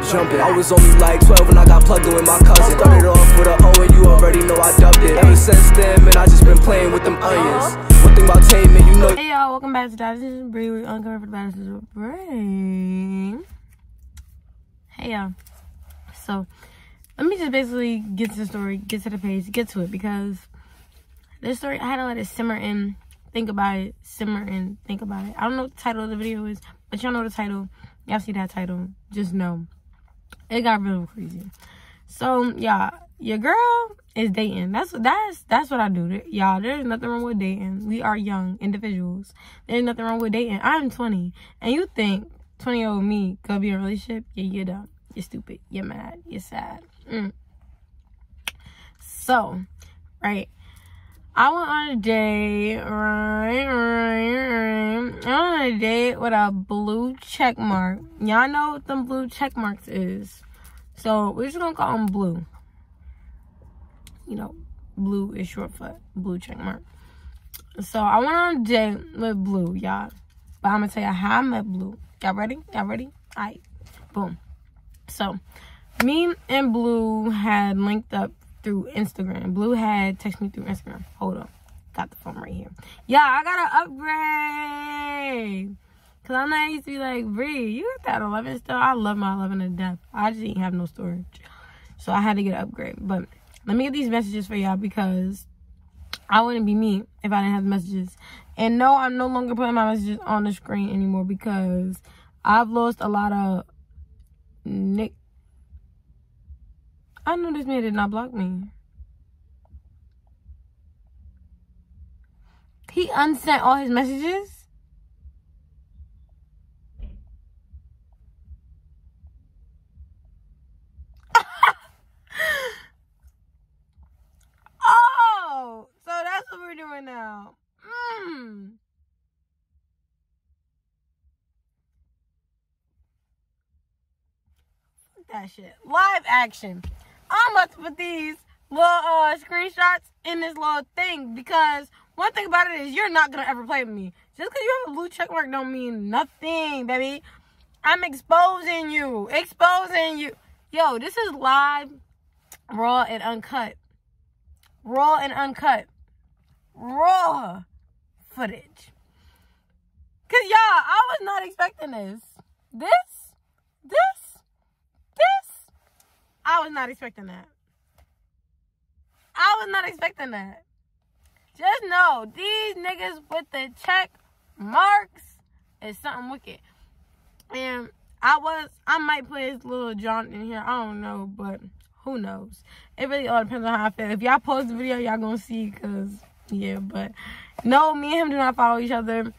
jumping. I was only like 12 when I got plugged in with my cousin. Started off with an O and you already know I dubbed it. Ever since then, man, I just been playing with them onions. One thing about Taman, you know. Hey y'all, welcome back to This is Bree. We're uncovering for the baddest of the brain. Hey y'all. So, let me just basically get to the story, get to the page, get to it, because this story, I had to let it simmer and think about it, simmer and think about it. I don't know what the title of the video is, but y'all know the title. Y'all see that title, just know. It got real crazy. So, y'all, your girl is dating. That's what I do. Y'all, there's nothing wrong with dating. We are young individuals. There's nothing wrong with dating. I'm 20. And you think 20-year-old me could be in a relationship? Yeah, you're dumb. You're stupid. You're mad. You're sad. So, right. I went on a date, I went on a date with a blue check mark. Y'all know what them blue check marks is. So, we're just gonna call them blue. You know, blue is short for blue check mark. So, I went on a date with Blue, y'all. But I'm gonna tell you how I met Blue. Y'all ready? Y'all ready? Alright. Boom. So, me and Blue had linked up through Instagram. Blue had texted me through Instagram. Hold on. Got the phone right here. Yeah, I got to upgrade. Because I know I used to be like, Bree, you got that 11 still? I love my 11 to death. I just didn't have no storage. So I had to get an upgrade. But let me get these messages for y'all because I wouldn't be me if I didn't have the messages. And no, I'm no longer putting my messages on the screen anymore because I've lost a lot of I know this man did not block me. He unsent all his messages? Oh, so that's what we're doing now. That shit. Live action. I'm about to put these little screenshots in this little thing because one thing about it is you're not going to ever play with me. Just because you have a blue check mark don't mean nothing, baby. I'm exposing you. Exposing you. Yo, this is live, raw, and uncut. Raw and uncut. Raw footage. Because, y'all, I was not expecting this. This. I was not expecting that. I was not expecting that. Just know, these niggas with the check marks is something wicked. And I might put his little jaunt in here. I don't know, but who knows? It really all depends on how I feel. If y'all post the video, y'all gonna see, because, yeah, but no, me and him do not follow each other.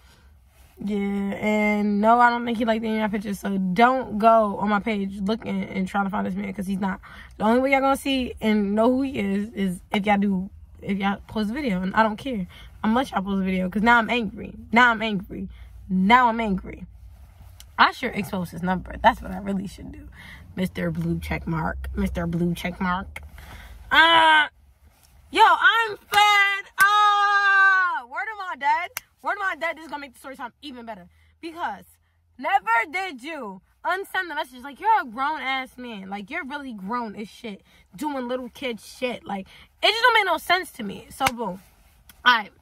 Yeah, and no, I don't think he liked any of my pictures, so don't go on my page looking and trying to find this man, because he's not. The only way y'all gonna see and know who he is if y'all post a video, and I don't care. I'm gonna let y'all post a video, because now I'm angry. I should expose his number. That's what I really should do. Mr. Blue Checkmark. Mr. Blue Checkmark. Yo, I'm fed up. Word of my dad. Word of my dad, this is going to make the story time even better. Because never did you unsend the message. Like, you're a grown-ass man. Like, you're really grown as shit. Doing little kid shit. Like, it just don't make no sense to me. So, boom. Alright.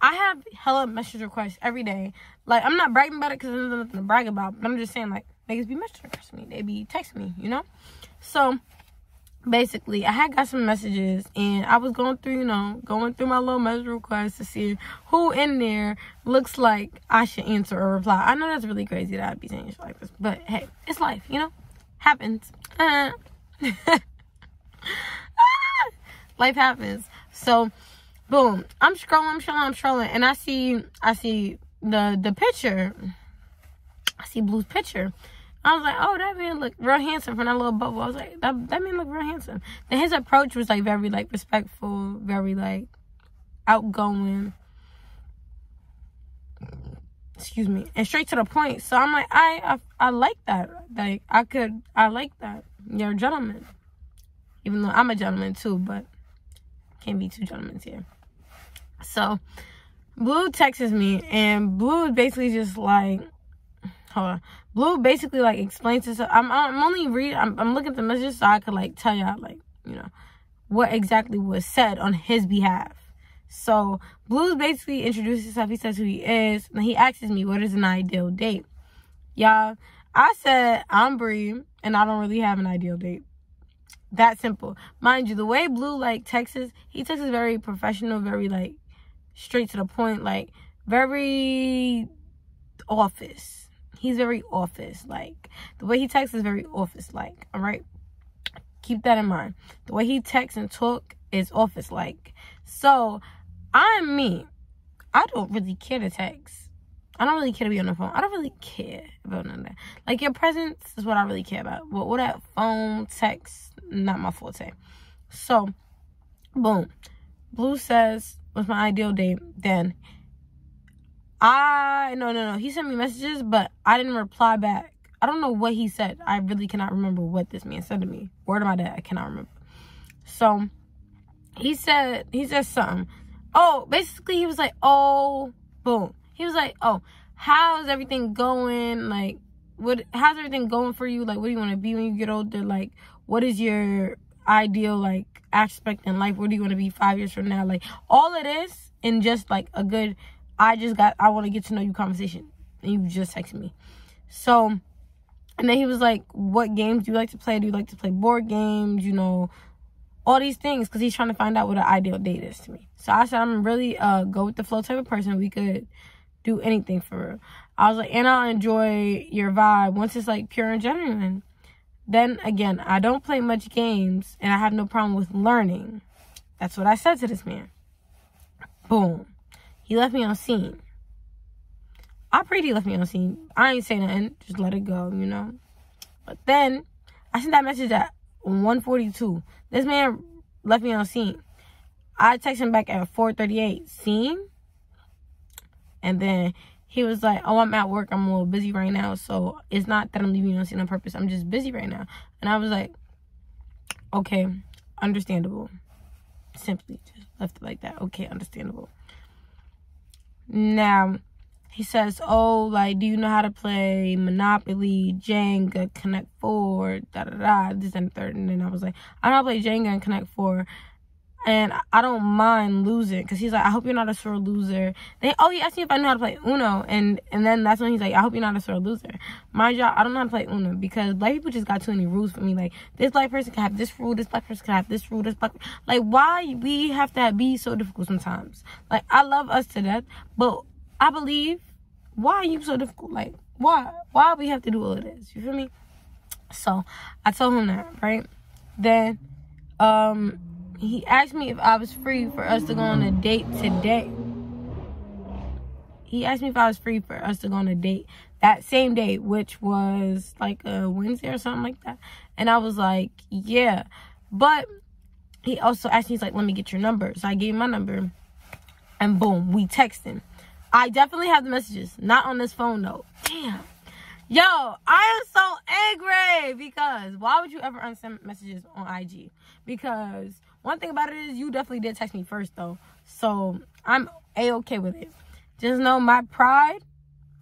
I have hella message requests every day. Like, I'm not bragging about it because there's nothing to brag about. But I'm just saying, like, niggas be message requesting me. They be texting me, you know? So, basically, I had got some messages, and I was going through, going through my little message requests to see who in there looks like I should answer or reply. I know that's really crazy that I'd be saying shit like this, but hey, it's life, happens. Life happens. So, boom, I'm scrolling, and I see the picture. I see Blue's picture. I was like, oh, that man look real handsome from that little bubble. I was like, that man look real handsome. And his approach was, like, very, like, respectful, very, like, outgoing. Excuse me. And straight to the point. So I'm like, I like that. Like, I like that. You're a gentleman. Even though I'm a gentleman, too, but can't be two gentlemen here. So, Blue texts me, and Blue is basically just like, hold on. Blue basically, like, explains this. I'm only reading, I'm looking at the messages so I could, like, tell y'all, like, you know, what exactly was said on his behalf. So, Blue basically introduces himself. He says who he is. And he asks me, what is an ideal date? Y'all, I said, I'm Bree, and I don't really have an ideal date. That simple. Mind you, the way Blue, like, texts, he texts very professional, very, like, straight to the point, like, very office. He's very office. Like, the way he texts is very office-like, all right? Keep that in mind. The way he texts and talk is office-like. So, I'm me. I don't really care to text. I don't really care to be on the phone. I don't really care about none of that. Like, your presence is what I really care about. But all that phone, text, not my forte. So, boom. Blue says, what's my ideal date? Then, no. He sent me messages, but I didn't reply back. I don't know what he said. I really cannot remember what this man said to me. Word of my dad, I cannot remember. So, he said something. Oh, basically, he was like, oh, boom. He was like, oh, how's everything going? Like, how's everything going for you? Like, what do you want to be when you get older? Like, what is your ideal, like, aspect in life? What do you want to be 5 years from now? Like, all of this in just, like, a good, I want to get to know you conversation. And you just texted me. So, and then he was like, what games do you like to play? Do you like to play board games? You know, all these things, because he's trying to find out what an ideal date is to me. So I said, I'm really go with the flow type of person. We could do anything for real. I was like, and I'll enjoy your vibe once it's, like, pure and genuine. Then, again, I don't play much games, and I have no problem with learning. That's what I said to this man. Boom. He left me on scene. I prayed he left me on scene. I ain't say nothing. Just let it go, you know. But then, I sent that message at 1:42. This man left me on scene. I texted him back at 4:38. Scene? And then he was like, oh, I'm at work. I'm a little busy right now. So it's not that I'm leaving you on scene on purpose. I'm just busy right now. And I was like, okay, understandable. Simply just left it like that. Okay, understandable. Now, he says, oh, like, do you know how to play Monopoly, Jenga, Connect 4, da-da-da, this and the third. And then I was like, I know how to play Jenga and Connect 4. And I don't mind losing. Because he's like, I hope you're not a sore loser. Then, he asked me if I know how to play Uno. And then that's when he's like, I hope you're not a sore loser. Mind y'all, I don't know how to play Uno. Because black people just got too many rules for me. Like, this black person can have this rule. This black person can have this rule. This black... Like, why we have to be so difficult sometimes? Like, I love us to death. But I believe, why are you so difficult? Like, why? Why we have to do all of this? You feel me? So, I told him that, right? Then, he asked me if I was free for us to go on a date today. He asked me if I was free for us to go on a date that same day, which was like a Wednesday or something like that. And I was like, yeah. But he also asked me, he's like, let me get your number. So I gave him my number. And boom, we texting. I definitely have the messages. Not on this phone, though. Damn. Yo, I am so angry. Because why would you ever unsend messages on IG? Because one thing about it is you definitely did text me first, though. So I'm A-okay with it. Just know my pride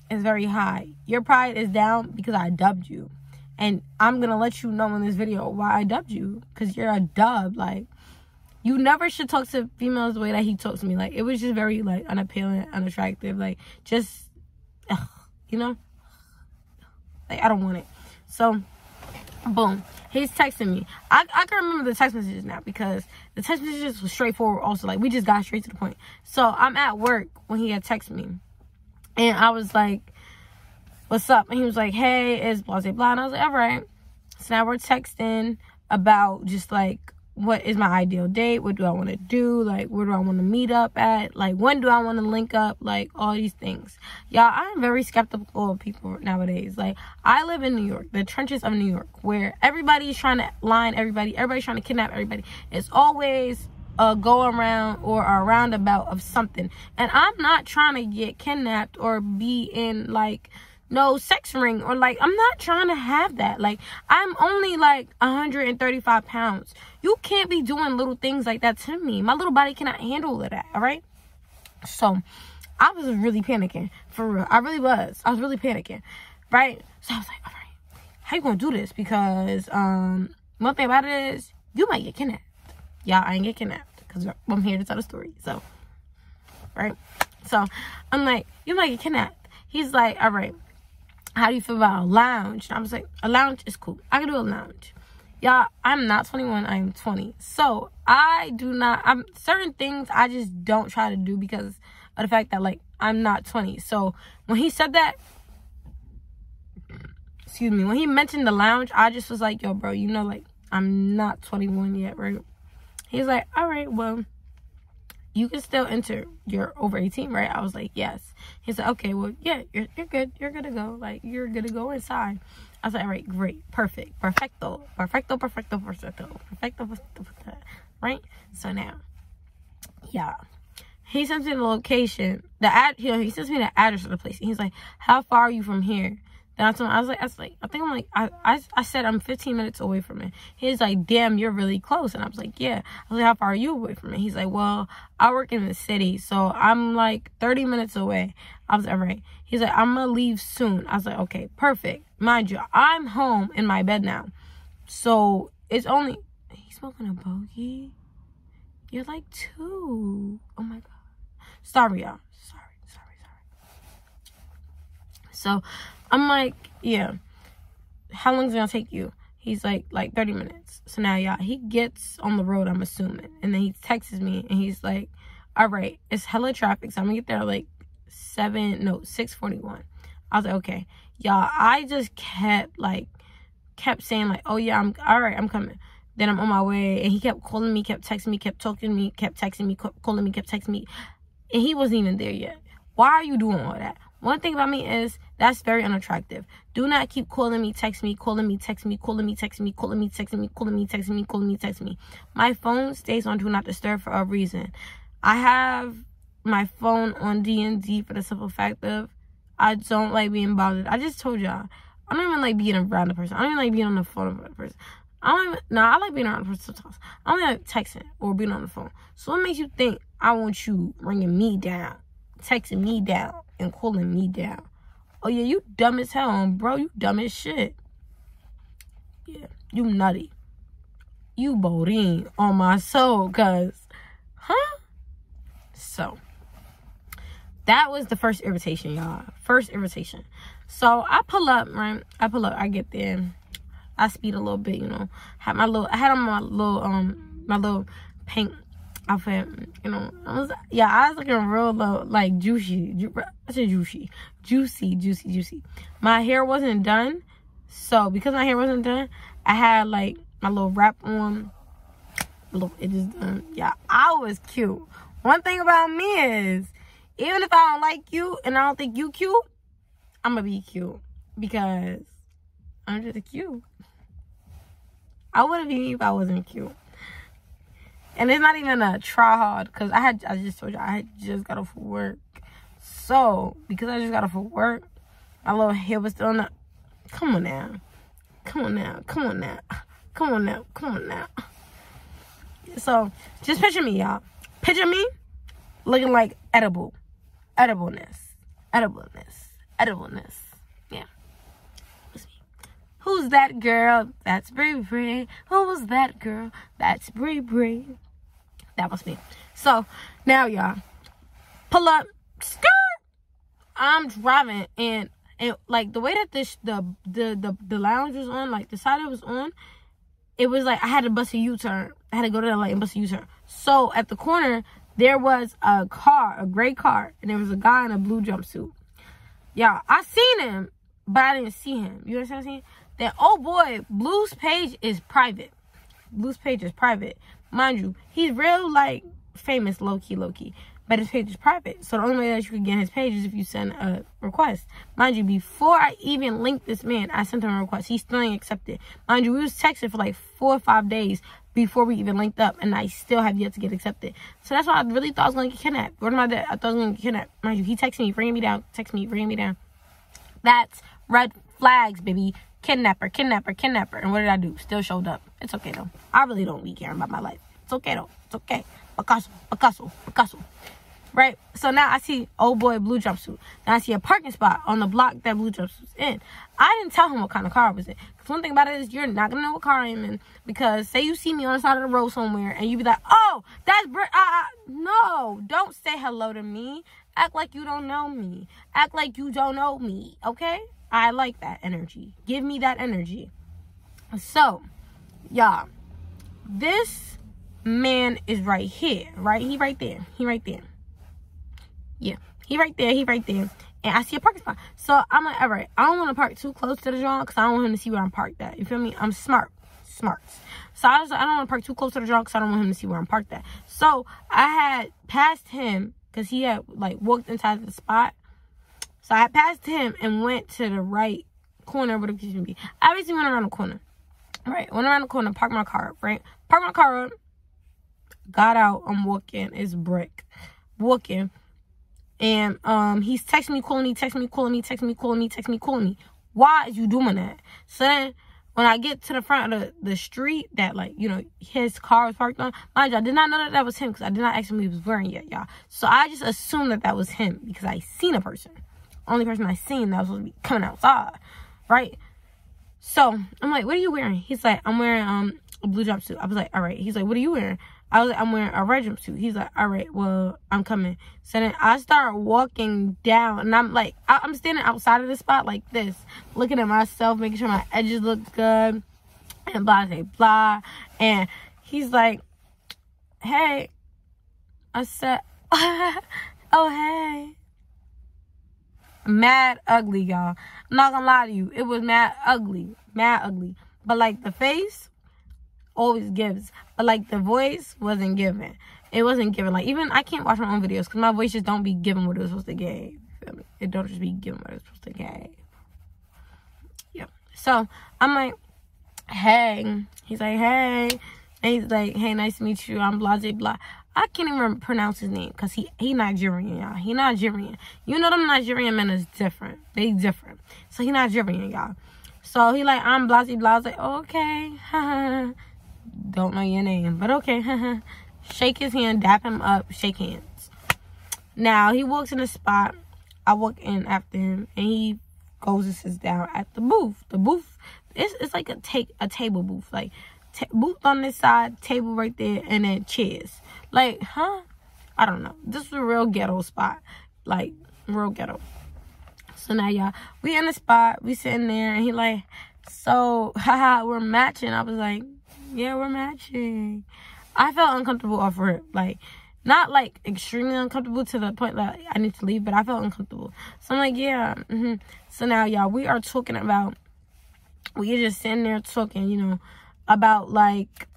is very high. Your pride is down because I dubbed you. And I'm going to let you know in this video why I dubbed you. Because you're a dub. Like, you never should talk to females the way that he talks to me. Like, it was just very, like, unappealing, unattractive. Like, just, you know? Like, I don't want it. So, boom. He's texting me. I can remember the text messages now because the text messages was straightforward also. Like, we just got straight to the point. So, I'm at work when he had texted me. And I was like, what's up? And he was like, hey, it's blah, blah, blah. And I was like, all right. So, now we're texting about just, like, what is my ideal date? What do I want to do? Like, where do I want to meet up at? Like, when do I want to link up? Like, all these things. Y'all, I'm very skeptical of people nowadays. Like, I live in New York, the trenches of New York, where everybody's trying to line everybody. Everybody's trying to kidnap everybody. It's always a go around or a roundabout of something. And I'm not trying to get kidnapped or be in, like, no sex ring, or like, I'm not trying to have that. Like, I'm only like 135 pounds. You can't be doing little things like that to me. My little body cannot handle that, all right? So I was really panicking, for real. I really was. I was really panicking. right? So I was like, all right, how you gonna do this? Because one thing about it is you might get kidnapped. Y'all, I ain't get kidnapped because I'm here to tell the story. So, right? So I'm like, you might get kidnapped. He's like, all right, how do you feel about a lounge? And I was like, a lounge is cool. I can do a lounge. Y'all, I'm not 21. I am 20. So certain things I just don't try to do because of the fact that, like, I'm not 20. So when he said that, excuse me, when he mentioned the lounge, I just was like, yo, bro, you know, like, I'm not 21 yet, right? He's like, all right, well, you can still enter. You're over 18, right? I was like, yes. He's like, okay, well, yeah, you're good. You're good to go. Like, you're good to go inside. I was like, all right, great, perfect, perfecto, right? So now, yeah, he sends me the location, he sends me the address of the place. And he's like, how far are you from here? Then I told him, I said I'm 15 minutes away from it. He's like, damn, you're really close. And I was like, yeah. I was like, how far are you away from it? He's like, well, I work in the city, so I'm like 30 minutes away. I was like, all right. He's like, I'm gonna leave soon. I was like, okay, perfect. Mind you, I'm home in my bed now. So it's only, he's smoking a bogey? You're like 2. Oh my God. Sorry, y'all. Sorry. So I'm like, yeah, how long is it gonna take you? He's like 30 minutes. So now, y'all, he gets on the road, I'm assuming. And then he texts me and he's like, all right, it's hella traffic. So I'm gonna get there at like 6:41. I was like, okay. Y'all, I just kept saying like, oh yeah, I'm coming. Then I'm on my way, and he kept calling me, kept texting me, kept talking to me, kept texting me, calling me, kept texting me. And he wasn't even there yet. Why are you doing all that? One thing about me is that's very unattractive. Do not keep calling me, text me, calling me, text me, calling me, text me, calling me, texting me, calling me, texting me, calling me, text me. My phone stays on Do Not Disturb for a reason. I have my phone on D&D for the simple fact of I don't like being bothered. I just told y'all, I don't even like being around the person. I don't even like being on the phone with the person. I like being around the person sometimes. I don't like texting or being on the phone. So what makes you think I want you ringing me down, texting me down, and calling me down? Oh yeah, you dumb as hell, bro. You dumb as shit. Yeah, you nutty. You boring on my soul, cuz. Huh? So, that was the first irritation, y'all. First irritation. So, I pull up, right? I get there. I speed a little bit, you know. I had on my little pink outfit, you know. I was looking real low, like juicy. I said juicy. My hair wasn't done, so because my hair wasn't done, I had like my little wrap on. It just done. Yeah, I was cute. One thing about me is, even if I don't like you and I don't think you cute, I'm gonna be cute because I'm just cute. I wouldn't be me if I wasn't cute. And it's not even a try hard, because I just told you I had just got off work. So, because I just got off work, my little hair was still not. Come on now. So, just picture me, y'all. Picture me looking like edible. Edibleness. Yeah. Who's that girl? That's Bree. Who's that girl? That's Bree. That was me. So, now, y'all, pull up, skirt. I'm driving, and like, the way that the lounge was on, like, the side it was on, it was like I had to bust a U-turn. I had to go to the light and bust a U-turn. So, at the corner, there was a gray car, and there was a guy in a blue jumpsuit. Y'all, I seen him, but I didn't see him. You understand what I'm saying? That, oh boy, Blue's page is private. Mind you, he's real, like, famous, low-key. But his page is private. So the only way that you can get his page is if you send a request. Mind you, before I even linked this man, I sent him a request. He still ain't accepted. Mind you, we was texting for like 4 or 5 days before we even linked up, and I still have yet to get accepted. So that's why I really thought I was going to get kidnapped. Word of my dad, I thought I was going to get kidnapped. Mind you, he texted me, bringing me down. That's red flags, baby. Kidnapper. And what did I do? Still showed up. It's okay, though. I really don't be caring about my life. It's okay, though. It's okay. Picasso. right? So now I see old boy blue jumpsuit. Now I see a parking spot on the block that blue jumpsuit's in. I didn't tell him what kind of car I was in. Because one thing about it is you're not going to know what car I am in. Because say you see me on the side of the road somewhere and you be like, oh, that's no, don't say hello to me. Act like you don't know me. Act like you don't know me, okay? I like that energy. Give me that energy. So, y'all, this man is right here, right? He right there. He right there. Yeah, he right there. He right there. And I see a parking spot. So, I'm like, all right, I don't want to park too close to the drum because I don't want him to see where I'm parked at. You feel me? I'm smart. So, I was like, I don't want to park too close to the drum because I don't want him to see where I'm parked at. So, I had passed him because he had, like, walked inside the spot. So, I had passed him and went to the right corner, whatever it should be. I basically went around the corner. Right, went around the corner, parked my car up, right? Parked my car up, got out, I'm walking, it's brick. Walking. And he's texting me, calling me. Why is you doing that? So then when I get to the front of the street that, like, you know, his car was parked on, mind you, I did not know that was him because I did not ask him what he was wearing yet, y'all. So I just assumed that was him because I seen a person. Only person I seen that was supposed to be coming outside, right? So, I'm like, what are you wearing? He's like, I'm wearing a blue jumpsuit. I was like, all right. He's like, what are you wearing? I was like, I'm wearing a red jumpsuit. He's like, all right, well, I'm coming. So then I start walking down, and I'm like, I'm standing outside of the spot like this, looking at myself, making sure my edges look good, and blah, blah, blah. And he's like, hey. I said, oh, hey. Mad ugly, y'all. I'm not gonna lie to you. It was mad ugly. But, like, the face always gives. But, like, the voice wasn't given. It wasn't given. Like, even I can't watch my own videos because my voice just don't be giving what it was supposed to give. You feel me? It don't just be giving what it was supposed to give. Yeah. So, I'm like, hey. He's like, hey. And he's like, hey, nice to meet you. I'm blah, blah, blah. I can't even pronounce his name because he Nigerian, y'all. He Nigerian. You know them Nigerian men is different. They different. So he Nigerian, y'all. So he like, I'm blah, blah, blah. I was like, okay. Don't know your name, but okay. Shake his hand, dap him up, shake hands. Now, he walks in the spot. I walk in after him, and he goes and sits down at the booth. The booth, it's like a table booth. Like, booth on this side, table right there, and then chairs. Like, huh? I don't know. This is a real ghetto spot. Like, real ghetto. So now, y'all, we in the spot. We sitting there, and he like, so, haha, we're matching. I was like, yeah, we're matching. I felt uncomfortable off rip. Like, not, like, extremely uncomfortable to the point that I need to leave, but I felt uncomfortable. So I'm like, yeah. So now, y'all, we are talking about, we are just sitting there talking, you know, about, like,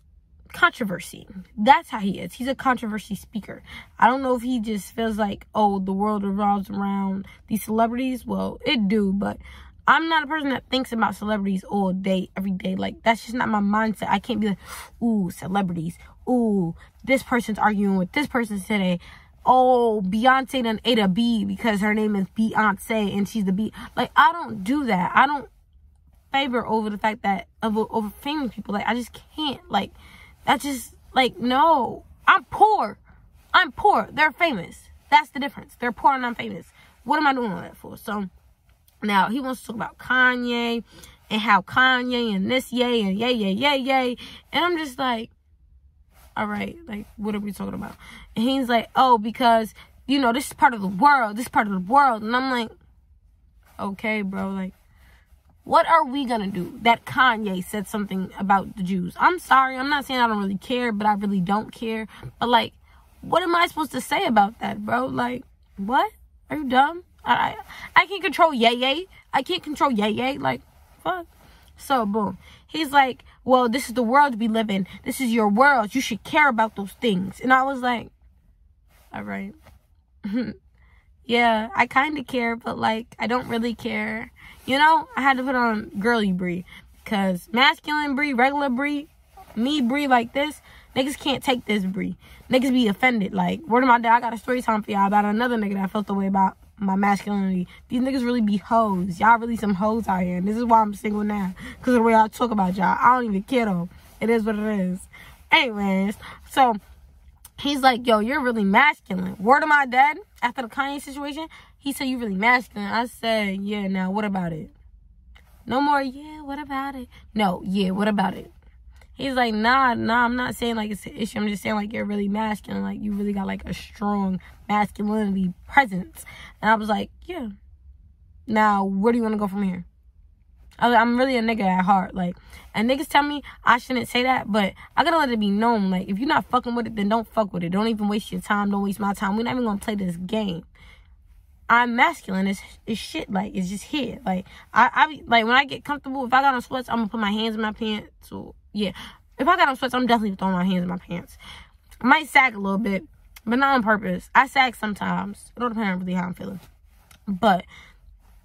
controversy. That's how he is. He's a controversy speaker. I don't know if he just feels like, oh, the world revolves around these celebrities. Well, it do, but I'm not a person that thinks about celebrities all day, every day. Like, that's just not my mindset. I can't be like, ooh, celebrities. Ooh, this person's arguing with this person today. Oh, Beyonce done ate a bee because her name is Beyonce and she's the bee. Like, I don't do that. I don't favor over the fact that over famous people. Like, I just can't. Like, that's just, like, no. I'm poor. They're famous. That's the difference. They're poor and I'm famous. What am I doing all that for? So, now, he wants to talk about Kanye and how Kanye and this yay and yay. And I'm just like, all right, like, what are we talking about? And he's like, oh, because, you know, this is part of the world. And I'm like, okay, bro, like, what are we gonna do that Kanye said something about the Jews? I'm sorry, I'm not saying I don't really care, but I really don't care. But, like, what am I supposed to say about that, bro? Like, what? Are you dumb? I can't control yay. I can't control yay. Like, fuck. So, boom. He's like, well, this is the world we live in. This is your world. You should care about those things. And I was like, all right. Yeah, I kind of care, but, like, I don't really care. You know, I had to put on girly Bree. Because masculine Bree, regular Bree, me Bree like this, niggas can't take this Bree. Niggas be offended. Like, word of my dad, I got a story time for y'all about another nigga that I felt the way about my masculinity. These niggas really be hoes. Y'all really some hoes out here. And this is why I'm single now. Because of the way I talk about y'all. I don't even care though. It is what it is. Anyways, so He's like, yo, you're really masculine. Word to my dad, after the Kanye situation, he said, you really masculine. I said, yeah, now what about it? No more, yeah, what about it? No, yeah, what about it? He's like, nah, I'm not saying like it's an issue. I'm just saying like you're really masculine. Like you really got like a strong masculinity presence. And I was like, yeah. Now, where do you want to go from here? I'm really a nigga at heart. Like, and niggas tell me I shouldn't say that, but I gotta let it be known. Like, if you're not fucking with it, then don't fuck with it. Don't even waste your time. Don't waste my time. We're not even gonna play this game. I'm masculine. It's shit. Like, it's just here. Like, I be, like, when I get comfortable, if I got on sweats, I'm gonna put my hands in my pants. So, yeah. If I got on sweats, I'm definitely throwing my hands in my pants. I might sag a little bit, but not on purpose. I sag sometimes. It don't depend on really how I'm feeling. But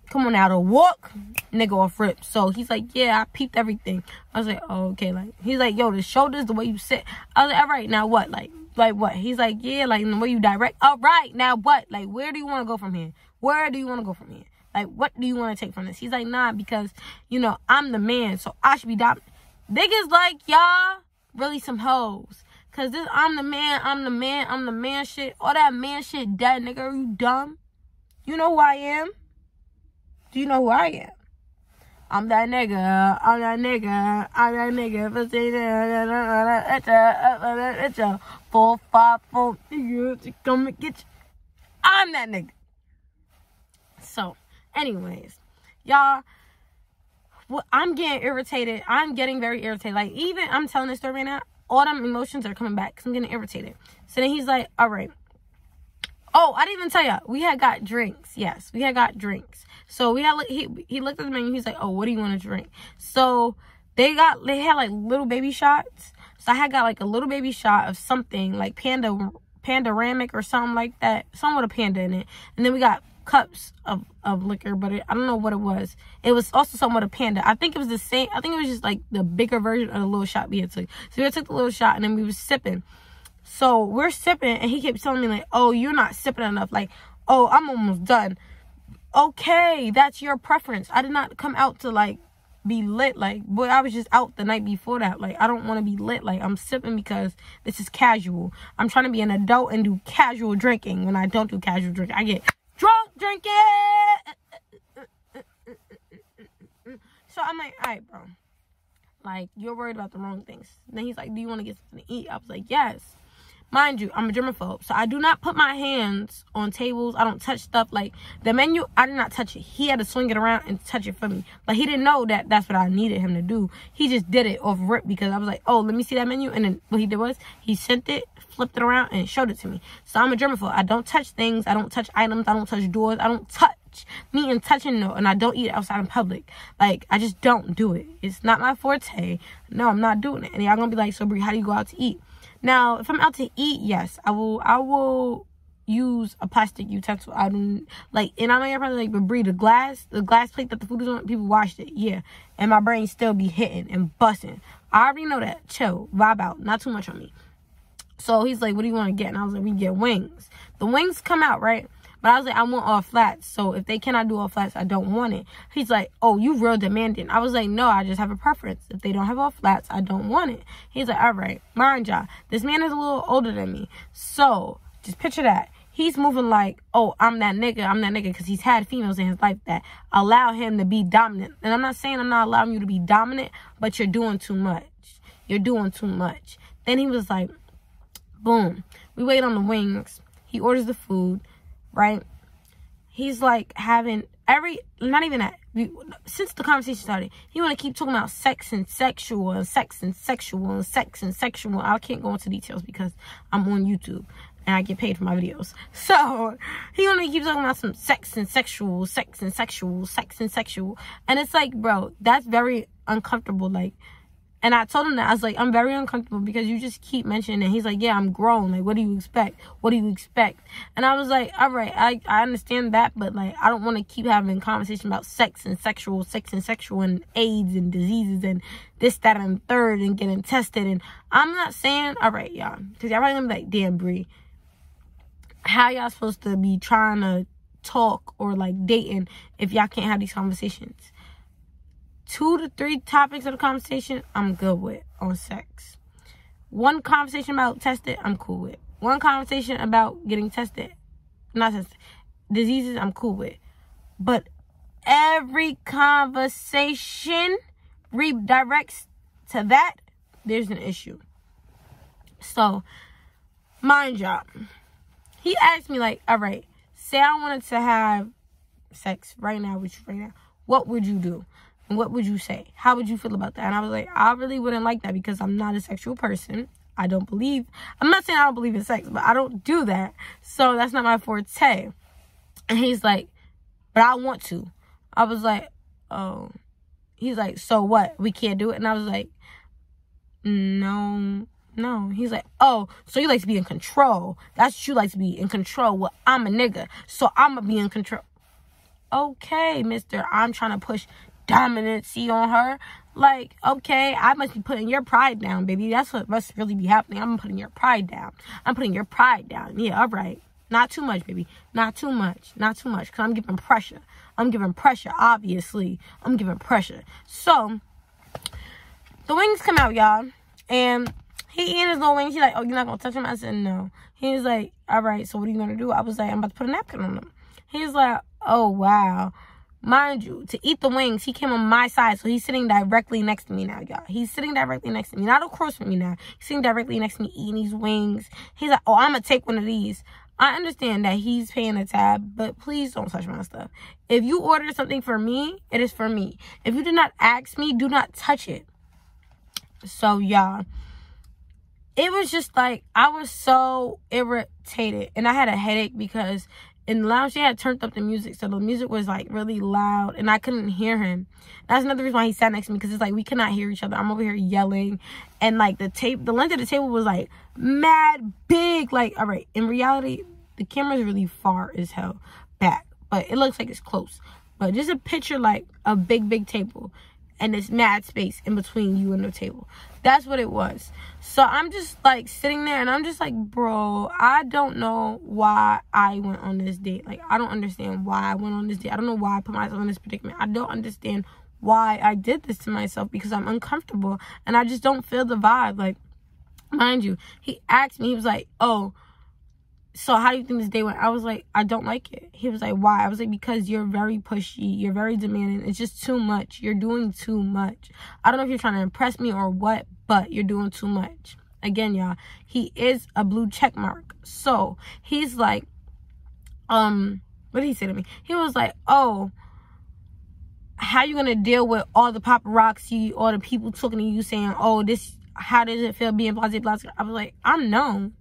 come on now, to walk, nigga off rip. So he's like, yeah, I peeped everything. I was like, oh, okay. Like, he's like, yo, the shoulders, the way you sit. I was like, all right, now what? Like what? He's like, yeah, like the way you direct. All right, now what? Like, where do you want to go from here? Where do you want to go from here? Like, what do you want to take from this? He's like, nah, because, you know, I'm the man, so I should be dominant. Niggas like y'all really some hoes. Cause this I'm the man shit. All that man shit dead, nigga. Are you dumb? You know who I am? Do you know who I am? I'm that nigga. I'm that nigga. I'm that nigga. It's a 4, 5, 4 niggas to come and get you. I'm that nigga. So, anyways, y'all. Well, I'm getting irritated. I'm getting very irritated. Like, even I'm telling this story right now, all them emotions are coming back because I'm getting irritated. So then he's like, all right. Oh, I didn't even tell y'all. We had got drinks. Yes, we had got drinks. So we had he looked at the menu. He's like, oh, what do you want to drink? So they had like little baby shots. So I had got like a little baby shot of something like Pandoramic or something like that. Something with a panda in it. And then we got cups of liquor, but I don't know what it was. It was also somewhat a panda. I think it was the same. I think it was just like the bigger version of the little shot we had took. So we took the little shot and then we was sipping. So we're sipping and he kept telling me like, oh, you're not sipping enough. Like, oh, I'm almost done. Okay, that's your preference. I did not come out to like be lit. Like, boy, I was just out the night before that. Like, I don't want to be lit. Like, I'm sipping because this is casual. I'm trying to be an adult and do casual drinking. When I don't do casual drinking, I get drunk drinking. So I'm like, all right, bro. Like, you're worried about the wrong things. And then he's like, do you want to get something to eat? I was like, yes. Mind you, I'm a germaphobe. So I do not put my hands on tables. I don't touch stuff. Like, the menu, I did not touch it. He had to swing it around and touch it for me. But he didn't know that that's what I needed him to do. He just did it off rip because I was like, oh, let me see that menu. And then what he did was he sent it, flipped it around, and showed it to me. So I'm a germaphobe. I don't touch things. I don't touch items. I don't touch doors. I don't touch. Me and touching, no. And I don't eat it outside in public. Like, I just don't do it. It's not my forte. No, I'm not doing it. And y'all gonna be like, so Brie, how do you go out to eat? Now, if I'm out to eat, yes, I will use a plastic utensil. I don't like, and I know you're probably like, but Brie, the glass plate that the food is on, people washed it, yeah. And my brain still be hitting and busting. I already know that. Chill, vibe out, not too much on me. So he's like, what do you want to get? And I was like, we get wings. The wings come out, right? But I was like, I want all flats. So if they cannot do all flats, I don't want it. He's like, oh, you real demanding. I was like, no, I just have a preference. If they don't have all flats, I don't want it. He's like, all right, mind y'all, this man is a little older than me. So just picture that. He's moving like, oh, I'm that nigga, because he's had females in his life that allow him to be dominant. And I'm not saying I'm not allowing you to be dominant, but you're doing too much. You're doing too much. Then he was like, boom. We wait on the wings. He orders the food. Right? He's like having not even that. Since the conversation started, he want to keep talking about sex and sexual and sex and sexual and sex and sexual. I can't go into details because I'm on YouTube and I get paid for my videos. So he want to keep talking about some sex and sexual, sex and sexual, sex and sexual. And it's like, bro, that's very uncomfortable. Like, and I told him that. I was like, I'm very uncomfortable because you just keep mentioning it. He's like, yeah, I'm grown. Like, what do you expect? What do you expect? And I was like, all right, I understand that. But, like, I don't want to keep having conversation about sex and sexual and AIDS and diseases and this, that, and third and getting tested. And I'm not saying, all right, y'all. Because y'all probably going to be like, damn, Brie. How y'all supposed to be trying to talk or, like, dating if y'all can't have these conversations? 2 to 3 topics of the conversation, I'm good with on sex. 1 conversation about testing, I'm cool with. one conversation about getting tested. Not tested. Diseases I'm cool with. But every conversation redirects to that, there's an issue. So, mind y'all, he asked me, like, all right, say I wanted to have sex right now with you right now. What would you do? And what would you say? How would you feel about that? And I was like, I really wouldn't like that because I'm not a sexual person. I'm not saying I don't believe in sex, but I don't do that. So that's not my forte. And he's like, but I want to. I was like, oh. He's like, so what? We can't do it? And I was like, no. He's like, oh, so you like to be in control. That's what you like to be in control. Well, I'm a nigga, so I'm going to be in control. Okay, mister, I'm trying to push dominancy on her. Like, okay, I must be putting your pride down, baby. That's what must really be happening. I'm putting your pride down. Yeah, all right. Not too much, baby. Not too much. Because I'm giving pressure. Obviously. I'm giving pressure. So, the wings come out, y'all. And he eating his little wings. He's like, oh, you're not going to touch them? I said, no. He was like, all right, so what are you going to do? I was like, I'm about to put a napkin on them. He's like, oh, wow. Mind you, to eat the wings, he came on my side, so he's sitting directly next to me now, y'all. He's sitting directly next to me, not across from me now. He's sitting directly next to me, eating these wings. He's like, oh, I'm going to take one of these. I understand that he's paying a tab, but please don't touch my stuff. If you order something for me, it is for me. If you did not ask me, do not touch it. So, y'all, it was just like, I was so irritated, and I had a headache because in the lounge, they had turned up the music, so the music was, like, really loud, and I couldn't hear him. That's another reason why he sat next to me, because it's like, we could not hear each other. I'm over here yelling, and, like, the length of the table was, like, mad big. Like, all right, in reality, the camera's really far as hell back, but it looks like it's close. But just a picture, like, a big table, and it's mad space in between you and the table. That's what it was. So I'm just, like, sitting there, and I'm just like, bro, I don't know why I went on this date. Like, I don't understand why I went on this date. I don't know why I put myself in this predicament. I don't understand why I did this to myself, because I'm uncomfortable, and I just don't feel the vibe. Like, mind you, he asked me, he was like, oh, so how do you think this day went? I was like, I don't like it. He was like, why? I was like, because you're very pushy. You're very demanding. It's just too much. You're doing too much. I don't know if you're trying to impress me or what, but you're doing too much. Again, y'all, he is a blue check mark. So he's like, what did he say to me? He was like, oh, how you gonna deal with all the paparazzi, all the people talking to you saying, oh, this, how does it feel being blah, blah, blah? I was like, I'm known.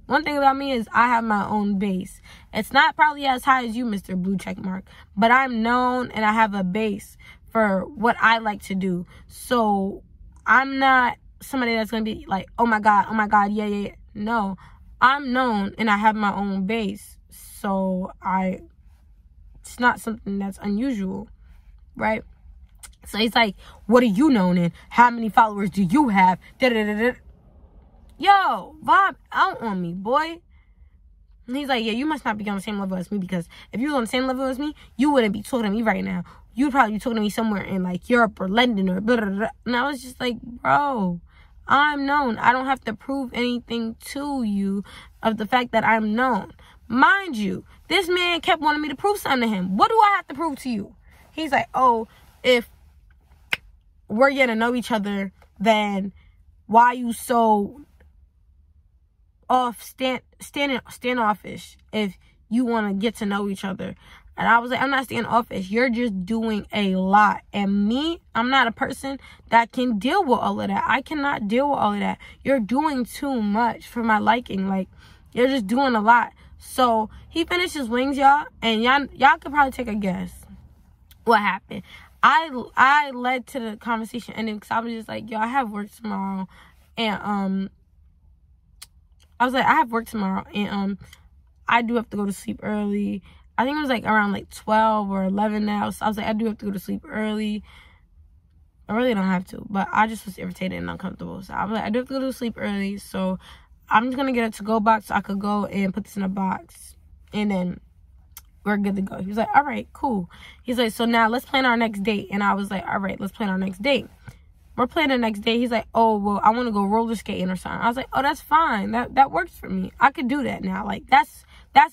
One thing about me is I have my own base. It's not probably as high as you, Mr. Blue Checkmark, but I'm known and I have a base for what I like to do. So I'm not somebody that's going to be like, oh my God, yeah. No, I'm known and I have my own base. So it's not something that's unusual, right? So he's like, what are you known in? How many followers do you have? Yo, vibe out on me, boy. And he's like, yeah, you must not be on the same level as me, because if you was on the same level as me, you wouldn't be talking to me right now. You'd probably be talking to me somewhere in, like, Europe or London or blah, blah, blah. And I was just like, bro, I'm known. I don't have to prove anything to you of the fact that I'm known. Mind you, this man kept wanting me to prove something to him. What do I have to prove to you? He's like, oh, if we're getting to know each other, then why you so standoffish if you want to get to know each other? And I was like, I'm not standoffish. You're just doing a lot. And me, I'm not a person that can deal with all of that. I cannot deal with all of that. You're doing too much for my liking. Like, you're just doing a lot. So he finished his wings, y'all, and y'all could probably take a guess what happened. I led to the conversation ending because I was just like, yo, I have work tomorrow, and I was like, I have work tomorrow, and I do have to go to sleep early. I think it was like around like 12 or 11 now. So I was like, I do have to go to sleep early. I really don't have to, but I just was irritated and uncomfortable. So I was like, I do have to go to sleep early. So I'm just going to get a to-go box so I could go and put this in a box. And then we're good to go. He was like, all right, cool. He's like, so now let's plan our next date. And I was like, all right, let's plan our next date. We're playing the next day. He's like, oh, well, I want to go roller skating or something. I was like, oh, that's fine. That works for me. I could do that now. Like, that's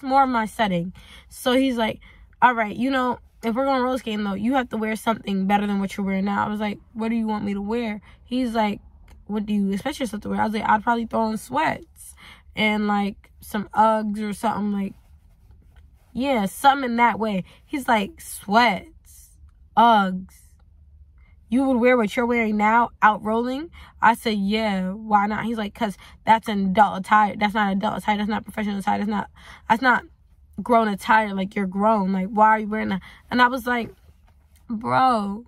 more of my setting. So he's like, all right, you know, if we're going roller skating, though, you have to wear something better than what you're wearing now. I was like, what do you want me to wear? He's like, what do you expect yourself to wear? I was like, I'd probably throw on sweats and, like, some Uggs or something. Like, yeah, something in that way. He's like, sweats, Uggs. You would wear what you're wearing now out rolling? I said, yeah, why not? He's like, because that's an adult attire. That's not adult attire. That's not professional attire. That's not grown attire. Like, you're grown. Like, why are you wearing that? And I was like, bro,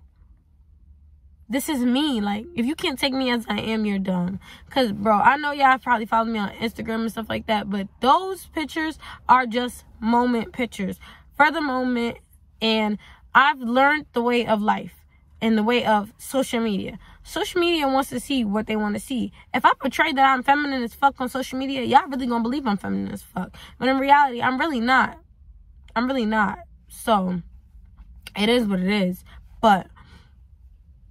this is me. Like, if you can't take me as I am, you're dumb. Because, bro, I know y'all probably follow me on Instagram and stuff like that, but those pictures are just moment pictures for the moment. And I've learned the way of life. In the way of social media. Social media wants to see what they want to see. If I portray that I'm feminine as fuck on social media, y'all really gonna believe I'm feminine as fuck. But in reality, I'm really not. I'm really not. So, it is what it is. But,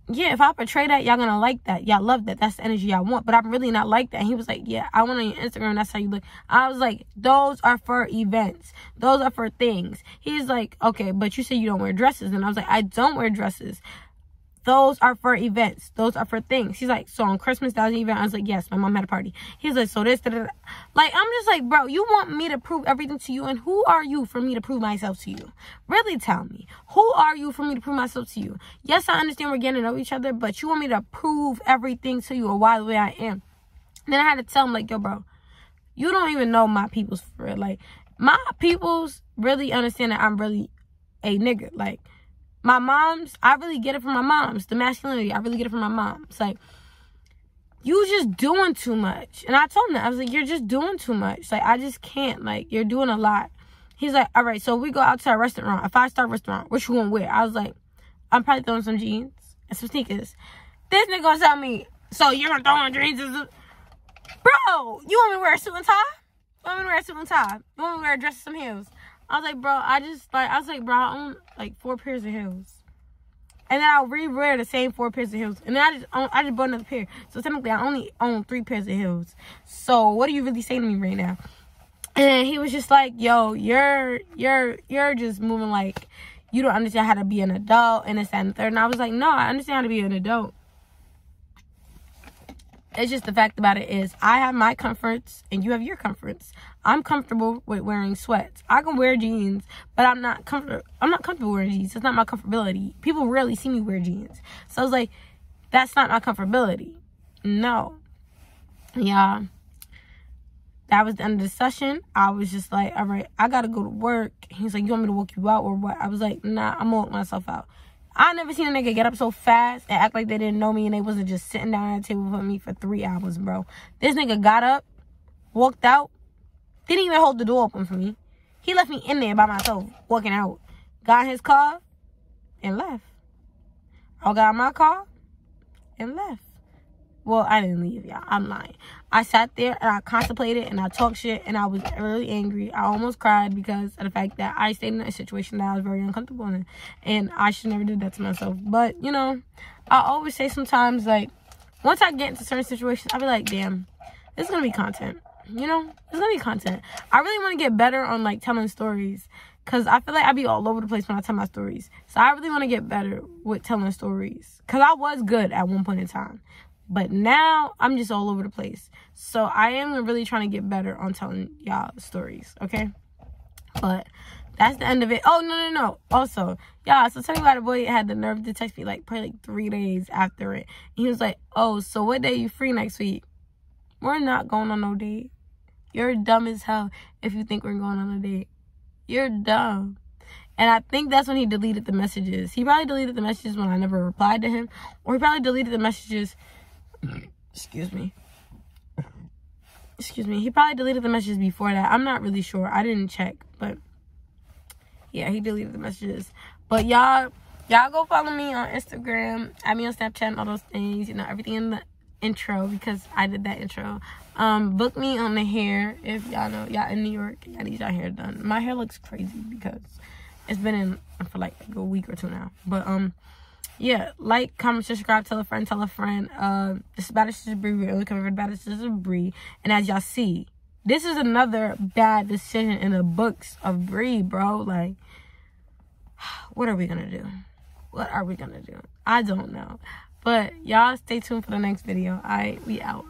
yeah, if I portray that, y'all gonna like that. Y'all love that. That's the energy y'all want. But I'm really not like that. And he was like, yeah, I want on your Instagram. That's how you look. I was like, those are for events. Those are for things. He's like, okay, but you say you don't wear dresses. And I was like, I don't wear dresses. Those are for events. Those are for things. He's like, so on Christmas, that was an event. I was like, yes, my mom had a party. He's like, so this, da, da, da. Like, I'm just like, bro, you want me to prove everything to you? And who are you for me to prove myself to you? Really tell me. Who are you for me to prove myself to you? Yes, I understand we're getting to know each other, but you want me to prove everything to you or why the way I am. And then I had to tell him, like, yo, bro, you don't even know my peoples for real. Like, my peoples really understand that I'm really a nigga. Like, my moms, I really get it from my moms. The masculinity, I really get it from my moms. Like, you just doing too much. And I told him that. I was like, you're just doing too much. Like, I just can't. Like, you're doing a lot. He's like, all right, so we go out to a restaurant, a 5-star restaurant. What you gonna wear? I was like, I'm probably throwing some jeans and some sneakers. This nigga gonna tell me, so you're gonna throw on jeans and some... Bro, you want me to wear a suit and tie? You want me to wear a suit and tie? You want me to wear a dress and some heels? I was like, bro, I I own like 4 pairs of heels. And then I'll re-wear the same 4 pairs of heels. And then I just bought another pair. So technically I only own 3 pairs of heels. So what are you really saying to me right now? And he was just like, yo, you're just moving like you don't understand how to be an adult and this, that, and the third. And I was like, no, I understand how to be an adult. It's just the fact about it is I have my comforts and you have your comforts. I'm comfortable with wearing sweats. I can wear jeans, but I'm not comfortable wearing jeans. It's not my comfortability. People rarely see me wear jeans. So I was like, that's not my comfortability. No. Yeah. That was the end of the session. I was just like, all right, I got to go to work. He's like, you want me to walk you out or what? I was like, nah, I'm going to walk myself out. I never seen a nigga get up so fast and act like they didn't know me and they wasn't just sitting down at a table with me for 3 hours, bro. This nigga got up, walked out, didn't even hold the door open for me. He left me in there by myself, walking out. Got in his car and left. I got in my car and left. Well, I didn't leave, y'all. I'm lying. I sat there and I contemplated and I talked shit and I was really angry. I almost cried because of the fact that I stayed in a situation that I was very uncomfortable in. And I should never do that to myself. But, you know, I always say sometimes, like, once I get into certain situations, I'll be like, damn, this is going to be content. You know, it's going to be content. I really want to get better on, like, telling stories. Because I feel like I be all over the place when I tell my stories. So I really want to get better with telling stories. Because I was good at one point in time. But now, I'm just all over the place. So, I am really trying to get better on telling y'all stories, okay? But, that's the end of it. Oh, no. Also, y'all, so tell me why the boy had the nerve to text me, like, probably, like, 3 days after it. And he was like, oh, so what day you free next week? We're not going on no date. You're dumb as hell if you think we're going on a date. You're dumb. And I think that's when he deleted the messages. He probably deleted the messages when I never replied to him. Or he probably deleted the messages... Excuse me. He probably deleted the messages before that. I'm not really sure. I didn't check. But, yeah, he deleted the messages. But, y'all go follow me on Instagram. Add me on Snapchat and all those things. You know, everything in the intro because I did that intro. Book me on the hair if y'all know. Y'all in New York. Y'all need y'all hair done. My hair looks crazy because it's been in for like a week or 2 now. But, yeah, like, comment, subscribe, tell a friend, tell a friend. This is Baddest Sister Bree. We're looking for the Baddest Sister Bree. And as y'all see, this is another bad decision in the books of Bree, bro. Like, what are we gonna do? What are we gonna do? I don't know. But y'all stay tuned for the next video. Alright, we out.